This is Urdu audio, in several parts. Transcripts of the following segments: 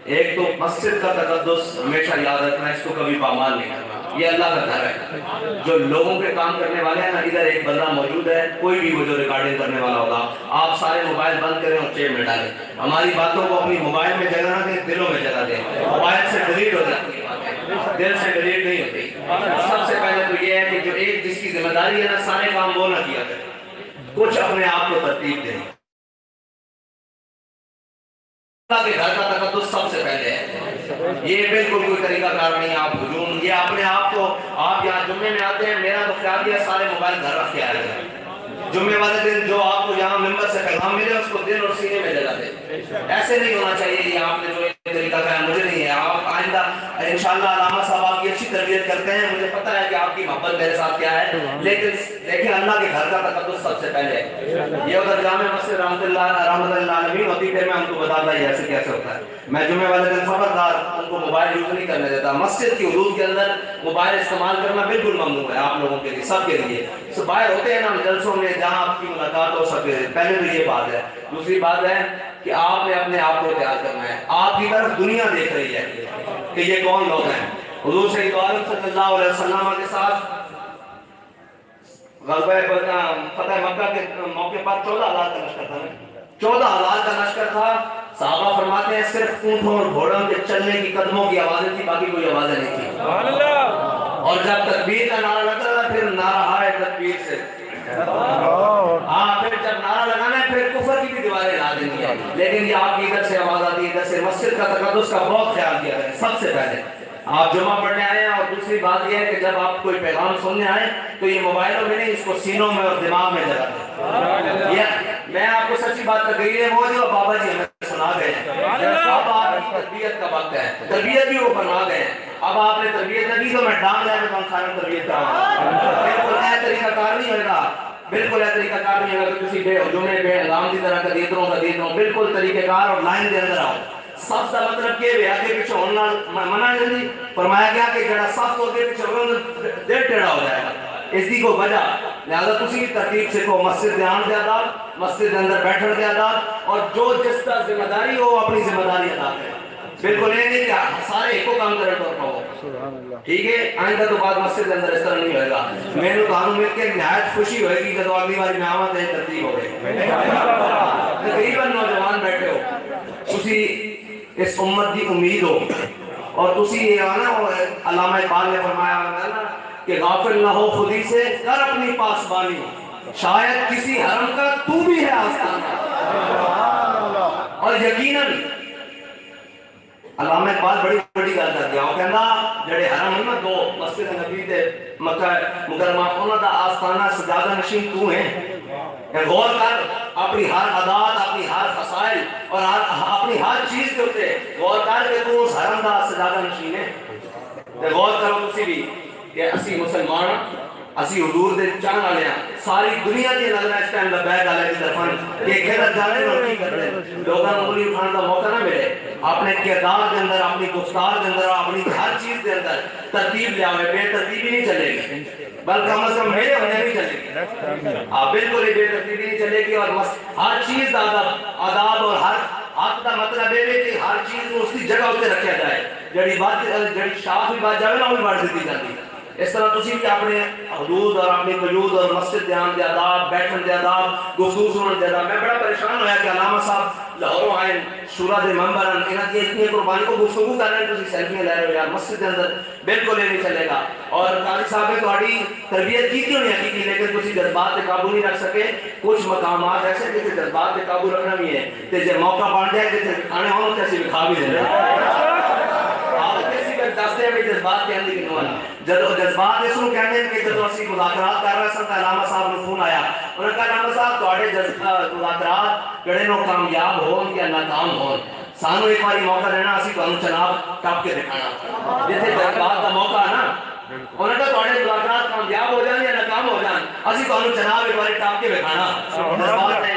ایک تو مسجد کا تقدس ہمیشہ یاد رکھنا، اس کو کبھی پامال نہیں کرنا، یہ اللہ کا گھر ہے۔ جو لوگوں کے کام کرنے والے ہیں نا، ادھر ایک بندہ موجود ہے، کوئی بھی وہ جو ریکارڈنگ کرنے والا ہوگا، آپ سارے موبائل بند کریں اور چیب میں ڈالیں۔ ہماری باتوں کو اپنی موبائل میں جگہ نہ دیں، دلوں میں جگہ دیں۔ موبائل سے ڈیلیٹ ہو جاتی ہے باتیں، دل سے ڈیلیٹ نہیں ہوتی۔ سب سے پہلے تو یہ ہے کہ جو ایک جس کی ذمہ داری ہے نا، سارے کام وہ نہ کیا کرے، کچھ اپنے آپ کو ترتیب دیں۔ اللہ کے گھر کا تقدس سب سے پہلے ہے، یہ بالکل کوئی طریقہ کار نہیں آپ ہجوم، یہ اپنے آپ کو، آپ یہاں جمعے میں آتے ہیں، میرا تو خیال یہ سارے موبائل گھر رکھ کے آئے ہیں۔ جمعے والے دن جو آپ کو یہاں ممبر سے پیغام ملے اس کو دل اور سینے میں جگہ دیں۔ ایسے نہیں ہونا چاہیے یہ آپ نے جو طریقہ کہا مجھے نہیں ہے، آپ آئندہ انشاءاللہ علامہ صاحب آپ کی اچھی تربیت کرتے ہیں، مجھے پتہ ہے کہ آپ کی محبت میرے ساتھ کیا ہے، لیکن دیکھیں اللہ کے گھر کا تقدس سب سے پہلے ہے۔ یہ ادھر جامع مسجد رحمت اللہ عالمین ہوتی، پھر میں ان کو بتاتا ہی ایسے کیسے ہوتا ہے۔ میں جمعے والے دن خبردار ان کو موبائل یوز نہیں کرنے دیتا۔ مسجد کی حدود کے اندر موبائل استعمال کرنا بالکل ممنوع ہے آپ لوگوں کے لیے، سب کے لیے۔ باہر ہوتے ہیں نا جلسوں میں جہاں آپ کی ملاقات ہو سکے، پہلے تو یہ بات ہے۔ دوسری بات ہے کہ آپ نے اپنے آپ کو تیار کرنا ہے، آپ کی طرف دنیا دیکھ رہی ہے کہ یہ کون لوگ ہیں۔ حضور سید عالم صلی اللہ علیہ وسلم کے ساتھ غزوہ فتح مکہ کے موقع پر 14,000 کا لشکر تھا، 14,000 کا لشکر تھا۔ صحابہ فرماتے ہیں صرف اونٹوں اور گھوڑوں کے چلنے کی قدموں کی آوازیں تھی، باقی کوئی آوازیں نہیں تھی۔ اور جب تکبیر کا نعرہ لگتا تھا پھر نعرہ ہے تکبیر سے، ہاں پھر جب نعرہ لگانا ہے پھر کفر کی بھی دیواریں لا دینی ہے۔ لیکن یہ آپ کی ادھر سے آواز آتی ہے، ادھر سے مسجد کا تقدس کا بہت خیال کیا ہے۔ سب سے پہلے آپ جمعہ پڑھنے آئے ہیں، اور دوسری بات یہ ہے کہ جب آپ کوئی پیغام سننے آئیں تو یہ موبائلوں میں نہیں، اس کو سینوں میں اور دماغ میں جگہ دیں۔ میں آپ کو سچی بات تقریر ہے وہ جو بابا جی ہمیں سنا گئے ہیں، اب آپ کی تربیت کا وقت ہے، تربیت بھی وہ فرما گئے ہیں۔ اب آپ نے تربیت نہ کی تو میں ڈانگ لے کے خانہ تربیت کراؤں، بالکل نیا طریقہ کار نہیں ہوگا، بالکل یہ طریقہ کار نہیں ہوگا کہ کسی بے ہجومے بے اعلام کی طرح کا دیتروں بالکل طریقہ کار اور لائن دے اندر آؤ۔ سب کا مطلب کہ وہ آگے پیچھے ہونا منع نہیں، فرمایا گیا کہ جڑا سخت ہو کے پیچھے ہوگا دل ٹیڑھا ہو جائے گا، اس کی کوئی وجہ لہذا تسی ترتیب سیکھو، مسجد دھیان دے آداب، مسجد کے اندر بیٹھن دے آداب، اور جو جس کا ذمہ داری ہو اپنی ذمہ داری ادا کرے، بالکل یہ نہیں کہ سارے ایک کو کام کرے تو رکھو، ٹھیک ہے؟ آئندہ تو بعد مسجد کے اندر اس طرح نہیں ہوئے گا۔ میں نے کہانوں مل کے نہایت خوشی ہوئے گی کہ تو اگلی باری میں آمد ہے ترتیب ہو گئی، تقریباً نوجوان بیٹھے ہو، تسی اس امت کی امید ہو، اور تسی یہ آنا علامہ اقبال نے فرمایا نا کہ غافل نہ ہو خودی سے کر اپنی پاسبانی، شاید کسی حرم کا تو بھی ہے آستانہ، اور یقیناً علامہ اقبال بڑی بڑی گل کر دیا، وہ کہنا جڑے حرم ہیں نا دو، مسجد نبی تے مکہ مکرمہ، انہاں دا آستانہ سجادہ نشین تو ہیں۔ غور کر اپنی ہر عادات، اپنی ہر خصائل اور اپنی ہر چیز کے اوپر غور کر کہ تو اس حرم دا سجادہ نشین ہے۔ غور کرو تسی بھی کہ اسی مسلمان اسی حضور دے چاہن والے ہیں، ساری دنیا کی نظر اس ٹائم لبیک علیہ کی طرف کہ کدھر جانے اور کی کرتے لوگاں انگلی اٹھانے کا موقع نہ ملے، اپنے کردار کے اندر، اپنی گفتار کے اندر، اپنی ہر چیز کے اندر ترتیب لے آئے، بے ترتیبی نہیں چلے گی، بلکہ کم از کم میرے ہونے بھی چلے گی، بالکل بے ترتیبی نہیں چلے گی، اور ہر چیز کا آداب اور ہر حق کا مطلب ہے کہ ہر چیز کو اس کی جگہ اتنے رکھا جائے، جڑی شاخ بھی بات جائے نا وہ بھی بڑھ دیتی جاتی۔ اس طرح تسی بھی اپنے حدود اور اپنی قیود اور مسجد دھیان دے آداب، بیٹھن دے آداب، گفتگو سنن دے آداب۔ میں بڑا پریشان ہویا کہ علامہ صاحب لاہوروں آئے شورا دے ممبر ہیں، انہاں کی اتنی قربانی کو گفتگو کر رہے ہیں، تسی سیلفیاں لے رہے ہو یار مسجد کے اندر، بالکل یہ نہیں چلے گا۔ اور قاضی صاحب نے تہاڈی تربیت کی کیوں نہیں کی، لیکن تسی جذبات پہ قابو نہیں رکھ سکے۔ کچھ مقامات ایسے جتنے جذبات پہ قابو رکھنا بھی ہے، تے جب موقع بن جائے جتنے کھانے ہوں تے اسی کھا بھی دیں دستے ہیں جذبات کے اندر کنوانا جب جذبات اس کو کہنے ہیں کہ جب اسی مذاکرات کر رہے ہیں علامہ صاحب نے فون آیا، انہوں نے کہا علامہ صاحب تواڈے مذاکرات جڑے نو کامیاب ہون یا ناکام ہون، سانو ایک باری موقع دینا، اسی تانوں جناب ٹپ کے دکھانا جتنے جذبات کا موقع ہے نا، انہوں نے کہا تواڈے مذاکرات کامیاب ہو جان یا ناکام ہو جان، اسی تانوں جناب ایک باری ٹپ کے دکھانا جذبات ہے۔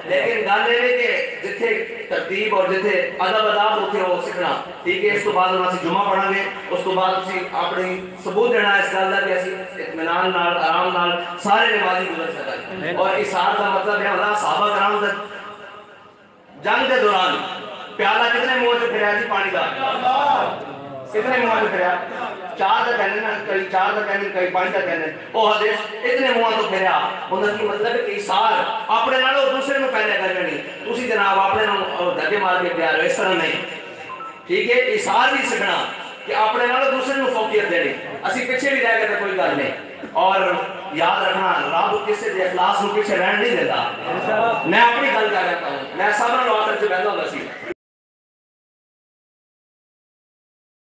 لیکن گل یہ ہے کہ جتھے ترتیب اور جتھے ادب آداب اتنے وہ سیکھنا، ٹھیک ہے؟ اس کو بعد ہم جمعہ پڑھیں گے، اس کو بعد اسی اپنی ثبوت دینا اس گل کا کہ اسی اطمینان نال آرام نال سارے نمازی گزر سکیں۔ اور اس حال کا مطلب ہے اللہ صحابہ کرام جنگ کے دوران پیالہ کتنے منہ سے پھریا جی پانی دا؟ کتنے منہ سے پھریا؟ 4 دا کہنے نا، کئی 4 دا کہنے، کئی 5 دا کہنے. او حدیث اتنے منہ تو پھریا. انہوں کی مطلب ہے کہ ایثار اپنے نالوں دوسرے میں پہلے کرنے نہیں. تسی جناب اپنے نالوں دھکے مار کے پیار ہو، اس طرح نہیں. ٹھیک ہے، ایثار بھی سکھنا کہ اپنے نالوں دوسرے میں فوقیت دینی. اسی پیچھے بھی رہ گئے تو کوئی گل نہیں. اور یاد رکھنا رب کسی دے اخلاص کو پیچھے رہن نہیں دیتا. میں اپنی گل کر رہتا ہوں، میں سب نالوں آخر سے پہلا ہوتا سی.